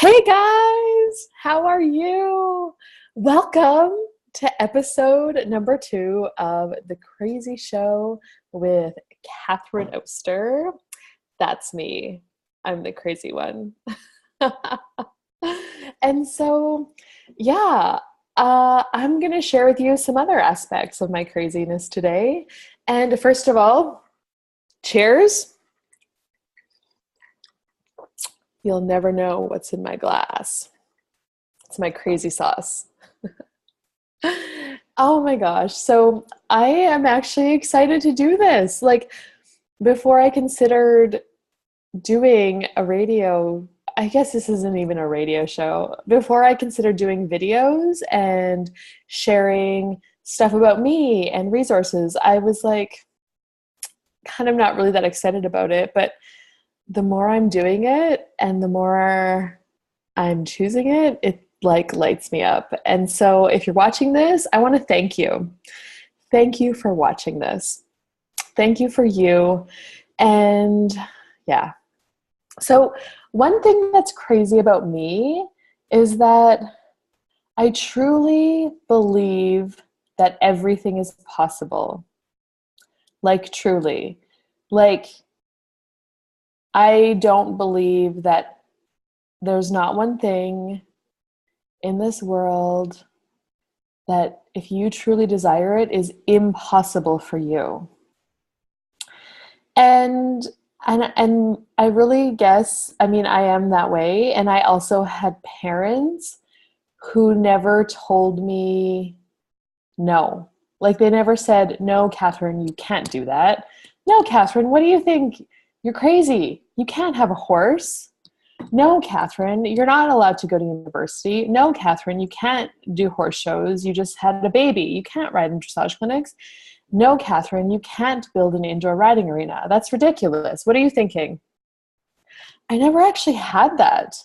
Hey guys, how are you? Welcome to episode number 2 of the KrAzY Show with Katherine Oster. That's me. I'm the crazy one. And so, I'm going to share with you some other aspects of my craziness today. And first of all, cheers. You'll never know what's in my glass. It's my crazy sauce. Oh my gosh. So I am actually excited to do this. Like, before I considered doing a radio, I guess this isn't even a radio show. Before I considered doing videos and sharing stuff about me and resources, I was like, kind of not really that excited about it. But the more I'm doing it and the more I'm choosing it, it like lights me up. And so if you're watching this, I want to thank you. Thank you for watching this. Thank you for you. And yeah. So one thing that's crazy about me is that I truly believe that everything is possible. Like truly. Like, I don't believe that there's not one thing in this world that if you truly desire it is impossible for you. And I really guess, I mean, I am that way. And I also had parents who never told me no. Like, they never said, no, Katherine, you can't do that. No, Katherine, what do you think? You're crazy. You can't have a horse. No, Katherine, you're not allowed to go to university. No, Katherine, you can't do horse shows. You just had a baby. You can't ride in dressage clinics. No, Katherine, you can't build an indoor riding arena. That's ridiculous. What are you thinking? I never actually had that.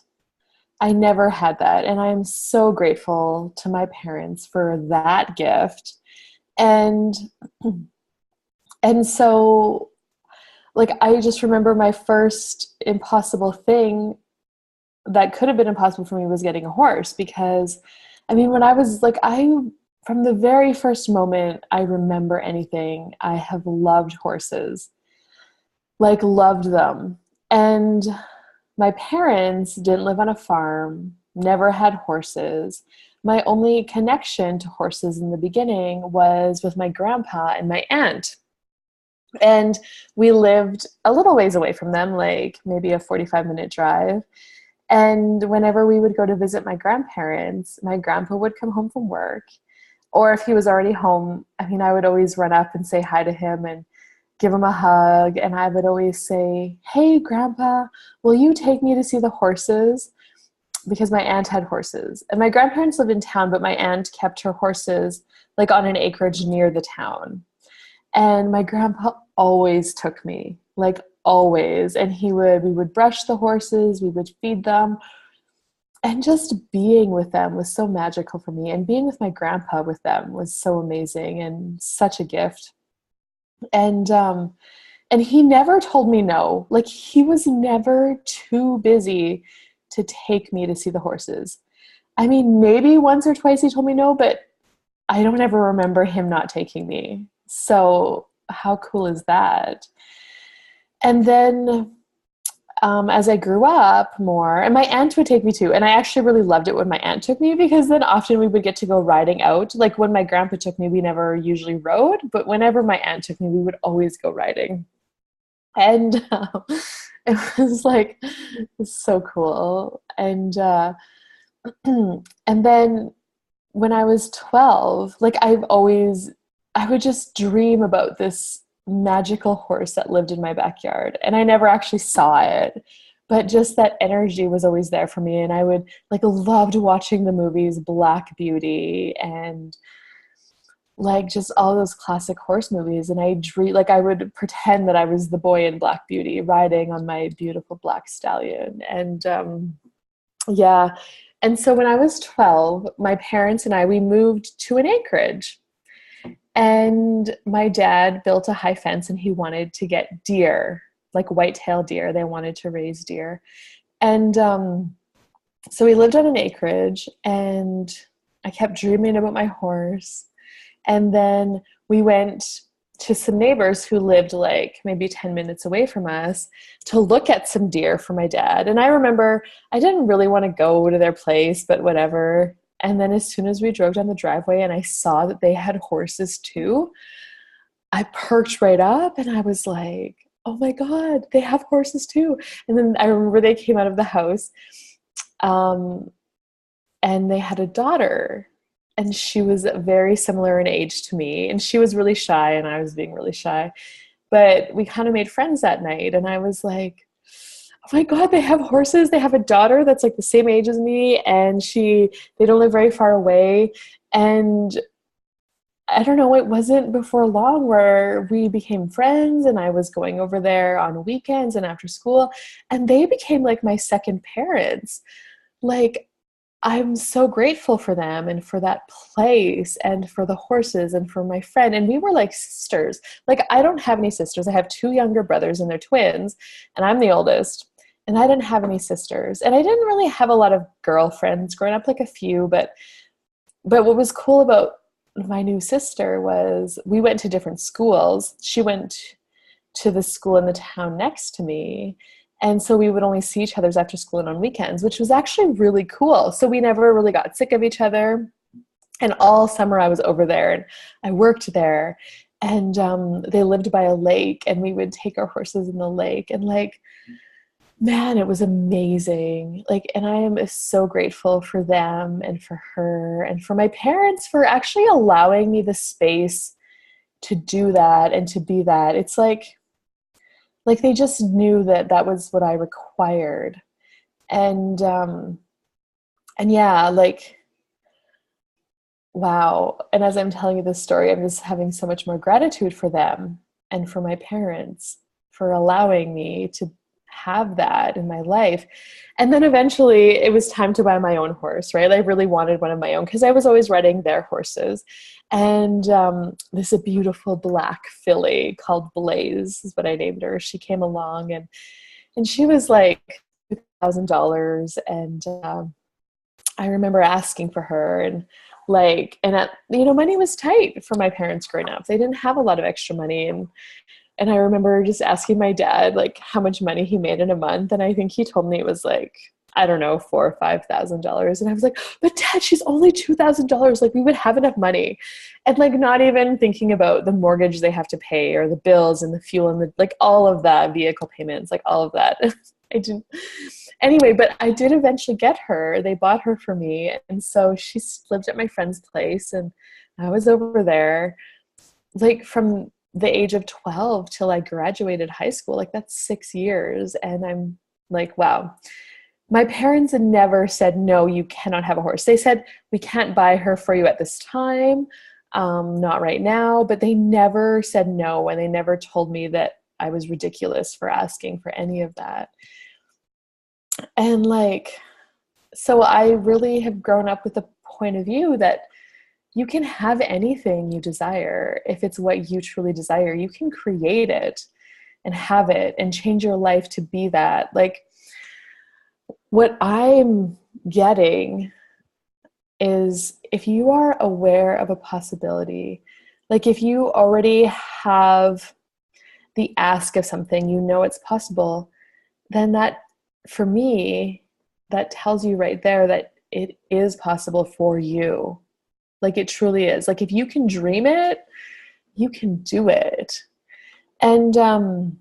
I never had that. And I'm so grateful to my parents for that gift. And so, like, I just remember my first impossible thing that could have been impossible for me was getting a horse, because, I mean, when I was like, from the very first moment I remember anything, I have loved horses, like loved them. And my parents didn't live on a farm, never had horses. My only connection to horses in the beginning was with my grandpa and my aunt. And we lived a little ways away from them, like maybe a 45-minute drive. And whenever we would go to visit my grandparents, my grandpa would come home from work. Or if he was already home, I mean, I would always run up and say hi to him and give him a hug. And I would always say, hey, Grandpa, will you take me to see the horses? Because my aunt had horses. And my grandparents lived in town, but my aunt kept her horses like on an acreage near the town. And my grandpa always took me, like always. And we would brush the horses, we would feed them. And just being with them was so magical for me. And being with my grandpa with them was so amazing and such a gift. And he never told me no. Like, he was never too busy to take me to see the horses. I mean, maybe once or twice he told me no, but I don't ever remember him not taking me. So how cool is that? And then as I grew up more, and my aunt would take me too, and I actually really loved it when my aunt took me, because then often we would get to go riding out. Like, when my grandpa took me, we never usually rode, but whenever my aunt took me, we would always go riding. And it was like, so cool. And and then when I was 12, like, I would just dream about this magical horse that lived in my backyard. And I never actually saw it, but just that energy was always there for me. And I would loved watching the movies Black Beauty and like just all those classic horse movies. And I would pretend that I was the boy in Black Beauty riding on my beautiful black stallion. And yeah. And so when I was 12, my parents and we moved to an acreage. And my dad built a high fence, and he wanted to get deer, like white-tailed deer. They wanted to raise deer. And So we lived on an acreage, and I kept dreaming about my horse. And then we went to some neighbors who lived like maybe 10 minutes away from us to look at some deer for my dad. And I remember I didn't really want to go to their place, but whatever. And then as soon as we drove down the driveway and I saw that they had horses too, I perked right up and I was like, oh my God, they have horses too. And then I remember they came out of the house, and they had a daughter, and she was very similar in age to me, and she was really shy and I was being really shy, but we kind of made friends that night. And I was like, oh my God, they have horses. They have a daughter that's like the same age as me, and they don't live very far away. And I don't know, it wasn't before long where we became friends, and I was going over there on weekends and after school, and they became like my second parents. Like, I'm so grateful for them and for that place and for the horses and for my friend. And we were like sisters. Like, I don't have any sisters. I have two younger brothers and they're twins, and I'm the oldest. And I didn't have any sisters. And I didn't really have a lot of girlfriends growing up, like a few. But what was cool about my new sister was we went to different schools. She went to the school in the town next to me. And so we would only see each other's after school and on weekends, which was actually really cool. So we never really got sick of each other. And all summer I was over there and I worked there. And they lived by a lake, and we would take our horses in the lake. And like, man, it was amazing. Like, and I am so grateful for them and for her and for my parents for actually allowing me the space to do that and to be that. It's like they just knew that that was what I required. And yeah, like, wow. And as I'm telling you this story, I'm just having so much more gratitude for them and for my parents for allowing me to have that in my life. And then eventually it was time to buy my own horse, right? I really wanted one of my own because I was always riding their horses. And this a beautiful black filly called Blaze is what I named her. She came along, and she was like $2,000. And I remember asking for her, and money was tight for my parents growing up. They didn't have a lot of extra money. And I remember just asking my dad, like, how much money he made in a month. And I think he told me it was like, I don't know, $4,000 or $5,000. And I was like, but Dad, she's only $2,000. Like, we would have enough money. And like, not even thinking about the mortgage they have to pay or the bills and the fuel and all of that, vehicle payments, like all of that. I didn't. Anyway, but I did eventually get her. They bought her for me. And so she lived at my friend's place, and I was over there like from the age of 12 till I graduated high school. Like, that's 6 years. And I'm like, wow. My parents had never said, no, you cannot have a horse. They said, we can't buy her for you at this time. Not right now. But they never said no. And they never told me that I was ridiculous for asking for any of that. And like, so I really have grown up with a point of view that you can have anything you desire. If it's what you truly desire, you can create it and have it and change your life to be that. Like, what I'm getting is, if you are aware of a possibility, like if you already have the ask of something, you know it's possible, then that, for me, that tells you right there that it is possible for you. Like, it truly is. Like, if you can dream it, you can do it. And then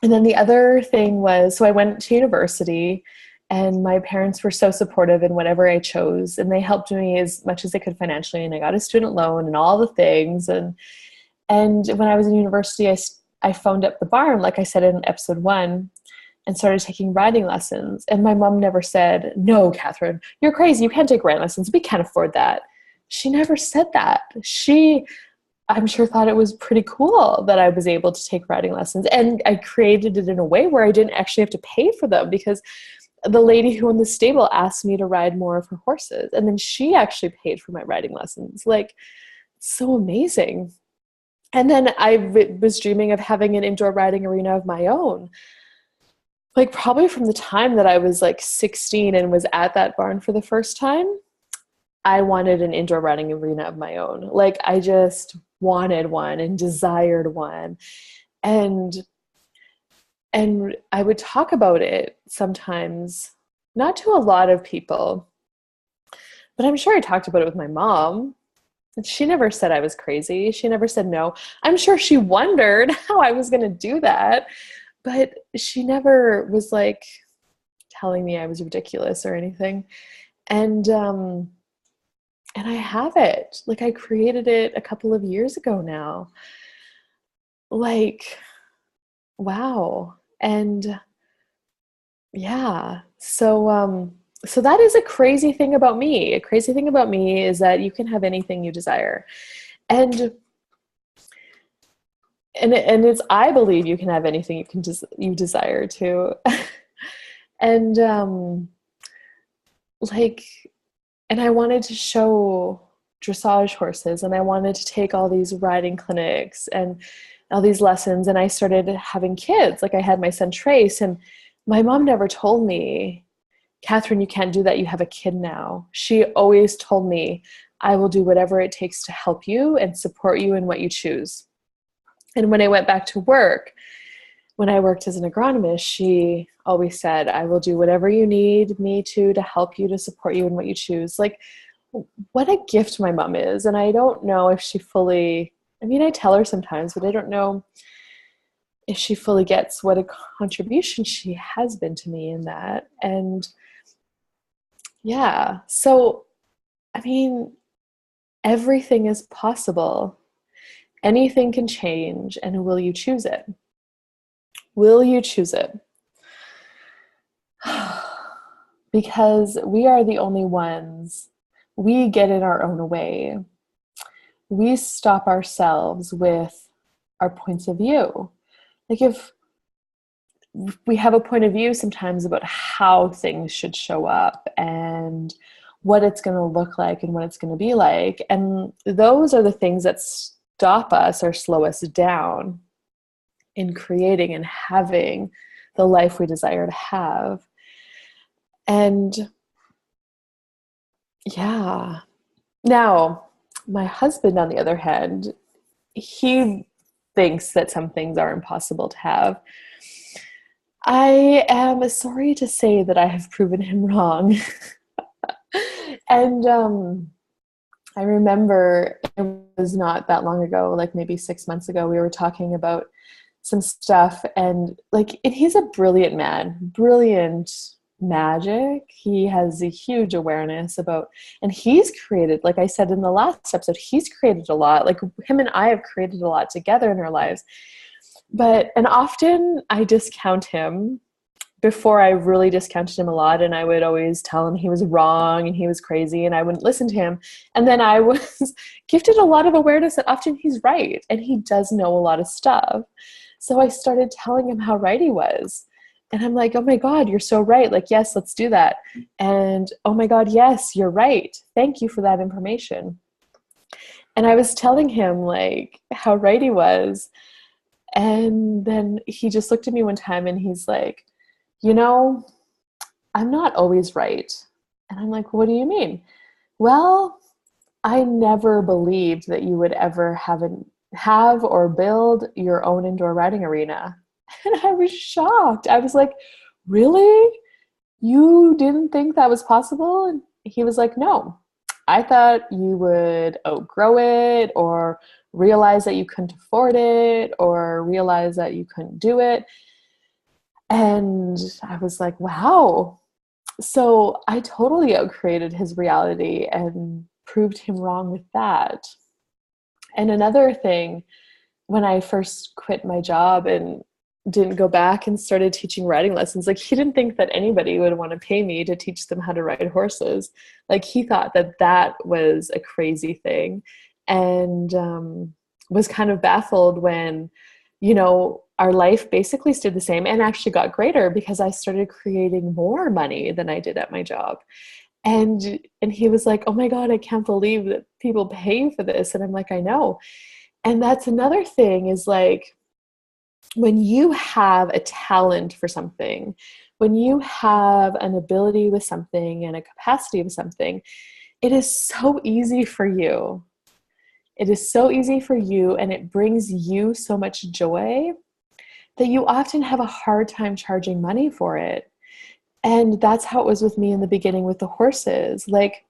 the other thing was, so I went to university, and my parents were so supportive in whatever I chose, and they helped me as much as they could financially, and I got a student loan and all the things. And when I was in university, I phoned up the barn, like I said in episode 1, and started taking riding lessons. And my mom never said, no, Katherine, you're crazy. You can't take riding lessons. We can't afford that. She never said that. She, I'm sure, thought it was pretty cool that I was able to take riding lessons. And I created it in a way where I didn't actually have to pay for them, because the lady who owned the stable asked me to ride more of her horses. And then she actually paid for my riding lessons. Like, so amazing. And then I was dreaming of having an indoor riding arena of my own. like probably from the time that I was like 16 and was at that barn for the first time, I wanted an indoor riding arena of my own. Like I just wanted one and desired one. And I would talk about it sometimes, not to a lot of people, but I'm sure I talked about it with my mom. And she never said I was crazy. She never said no. I'm sure she wondered how I was going to do that, but she never was like telling me I was ridiculous or anything. And I have it. Like I created it a couple of years ago now. Like, wow. And yeah. So that is a crazy thing about me. A crazy thing about me is that you can have anything you desire. And it's, I believe you can have anything you desire to. And like, and I wanted to show dressage horses, and I wanted to take all these riding clinics and all these lessons. And I started having kids. Like I had my son Trace, and my mom never told me, Katherine, you can't do that. You have a kid now. She always told me, I will do whatever it takes to help you and support you in what you choose. And when I went back to work, when I worked as an agronomist, she always said, I will do whatever you need me to help you, to support you in what you choose. Like, what a gift my mom is. And I don't know if she fully, I mean, I tell her sometimes, but I don't know if she fully gets what a contribution she has been to me in that. And yeah, so, I mean, everything is possible. Anything can change, and will you choose it? Will you choose it? Because we are the only ones. We get in our own way. We stop ourselves with our points of view. Like if we have a point of view sometimes about how things should show up and what it's going to look like and what it's going to be like. And those are the things that stop us or slow us down in creating and having the life we desire to have. And yeah. Now, my husband, on the other hand, he thinks that some things are impossible to have. I am sorry to say that I have proven him wrong. And I remember it was not that long ago, like maybe 6 months ago, we were talking about some stuff, and he's a brilliant man, brilliant magic. He has a huge awareness about, and he's created, like I said in the last episode, he's created a lot. Like him and I have created a lot together in our lives. And often I discount him. Before, I really discounted him a lot, and I would always tell him he was wrong and he was crazy, and I wouldn't listen to him. And then I was gifted a lot of awareness that often he's right, and he does know a lot of stuff. So I started telling him how right he was. And I'm like, oh my God, you're so right. Like, yes, let's do that. And oh my God, yes, you're right. Thank you for that information. And I was telling him like how right he was. And then he just looked at me one time and he's like, you know, I'm not always right. And I'm like, what do you mean? Well, I never believed that you would ever have or build your own indoor riding arena. And I was shocked. I was like, really? You didn't think that was possible? And he was like, no, I thought you would outgrow it or realize that you couldn't afford it or realize that you couldn't do it. And I was like, wow. So I totally outcreated his reality and proved him wrong with that. And another thing, when I first quit my job and didn't go back and started teaching riding lessons, like he didn't think that anybody would want to pay me to teach them how to ride horses. Like he thought that that was a crazy thing, and was kind of baffled when, you know, our life basically stayed the same and actually got greater because I started creating more money than I did at my job. And he was like, oh my God, I can't believe that people pay for this. And I'm like, I know. And that's another thing is like, when you have a talent for something, when you have an ability with something and a capacity with something, it is so easy for you. It is so easy for you, and it brings you so much joy that you often have a hard time charging money for it. And that's how it was with me in the beginning with the horses. Like,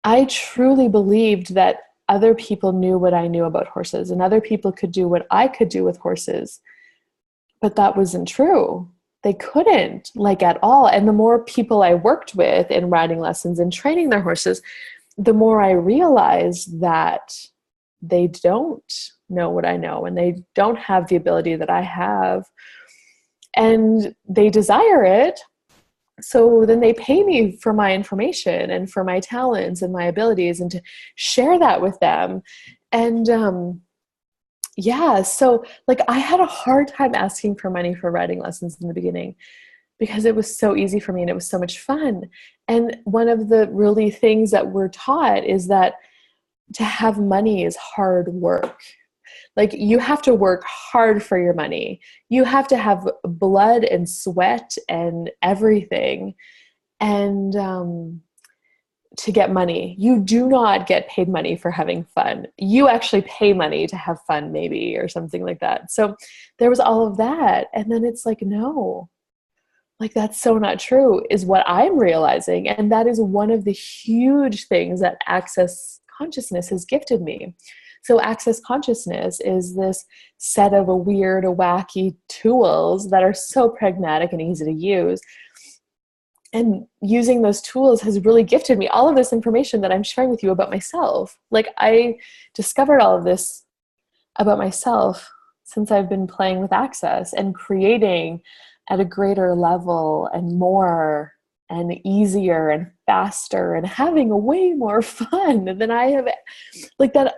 I truly believed that other people knew what I knew about horses and other people could do what I could do with horses. But that wasn't true. They couldn't, like, at all. And the more people I worked with in riding lessons and training their horses, the more I realized that they don't know what I know and they don't have the ability that I have. And they desire it. So then they pay me for my information and for my talents and my abilities and to share that with them. And yeah, so like I had a hard time asking for money for riding lessons in the beginning because it was so easy for me and it was so much fun. And one of the really things that we're taught is that to have money is hard work. Like, you have to work hard for your money. You have to have blood and sweat and everything. And to get money, you do not get paid money for having fun. You actually pay money to have fun, maybe, or something like that. So there was all of that. And then it's like, no, like, that's so not true, is what I'm realizing. And that is one of the huge things that Access Consciousness has gifted me. So Access Consciousness is this set of weird, wacky tools that are so pragmatic and easy to use. And using those tools has really gifted me all of this information that I'm sharing with you about myself. Like, I discovered all of this about myself since I've been playing with Access and creating at a greater level and more and easier and faster and having way more fun than I have. Like, that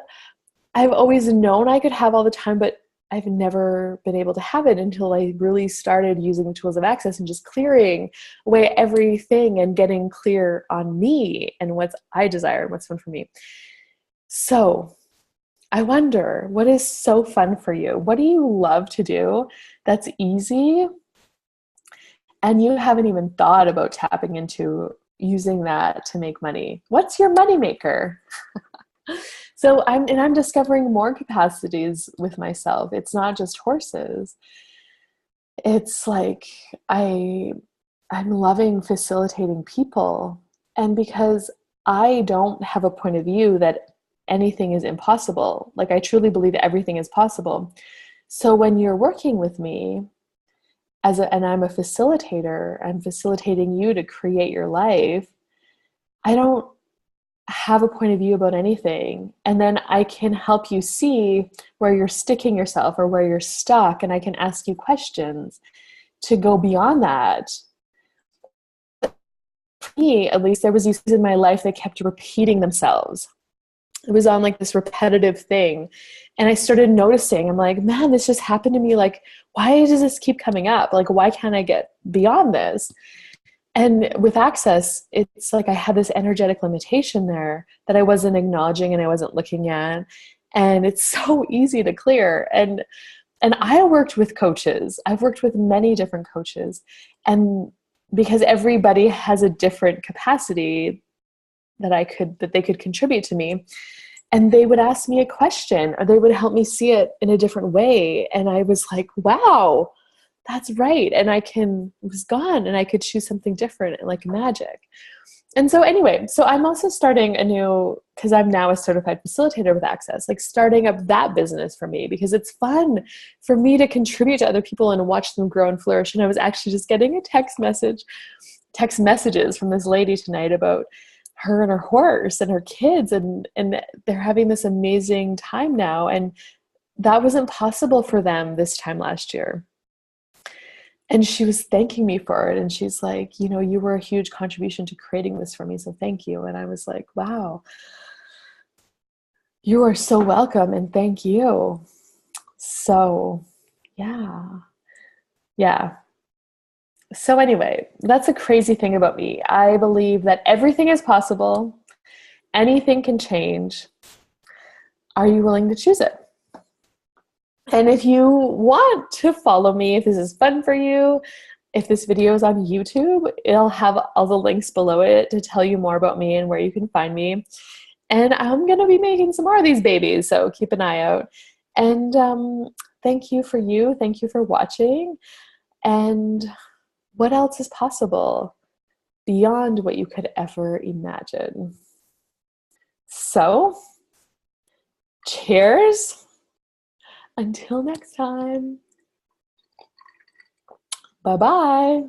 I've always known I could have all the time, but I've never been able to have it until I really started using the tools of Access and just clearing away everything and getting clear on me and what I desire and what's fun for me. So I wonder, what is so fun for you? What do you love to do that's easy and you haven't even thought about tapping into using that to make money? What's your money maker? So I'm discovering more capacities with myself. It's not just horses. It's like I'm loving facilitating people. And because I don't have a point of view that anything is impossible, like, I truly believe everything is possible. So when you're working with me and I'm a facilitator, I'm facilitating you to create your life, I don't have a point of view about anything. And then I can help you see where you're sticking yourself or where you're stuck. And I can ask you questions to go beyond that. For me, at least, there was these in my life that kept repeating themselves. It was on like this repetitive thing. And I started noticing, I'm like, man, this just happened to me. Like, why does this keep coming up? Like, why can't I get beyond this? And with Access, it's like I had this energetic limitation there that I wasn't acknowledging and I wasn't looking at. And it's so easy to clear. And I worked with coaches. I've worked with many different coaches. And because everybody has a different capacity that they could contribute to me. And they would ask me a question or they would help me see it in a different way. And I was like, wow, that's right. And it was gone and I could choose something different, like magic. And so anyway, so I'm also starting because I'm now a certified facilitator with Access, like starting up that business for me because it's fun for me to contribute to other people and watch them grow and flourish. And I was actually just getting a text messages from this lady tonight about her and her horse and her kids, and they're having this amazing time now. And that wasn't possible for them this time last year. And she was thanking me for it. And she's like, you were a huge contribution to creating this for me. So thank you. And I was like, wow, you are so welcome. And thank you. So yeah. So anyway, that's a crazy thing about me. I believe that everything is possible. Anything can change. Are you willing to choose it? And if you want to follow me, if this is fun for you, if this video is on YouTube, it'll have all the links below it to tell you more about me and where you can find me. And I'm going to be making some more of these babies, so keep an eye out. And thank you for you. Thank you for watching. And what else is possible beyond what you could ever imagine? So, cheers. Until next time. Bye-bye.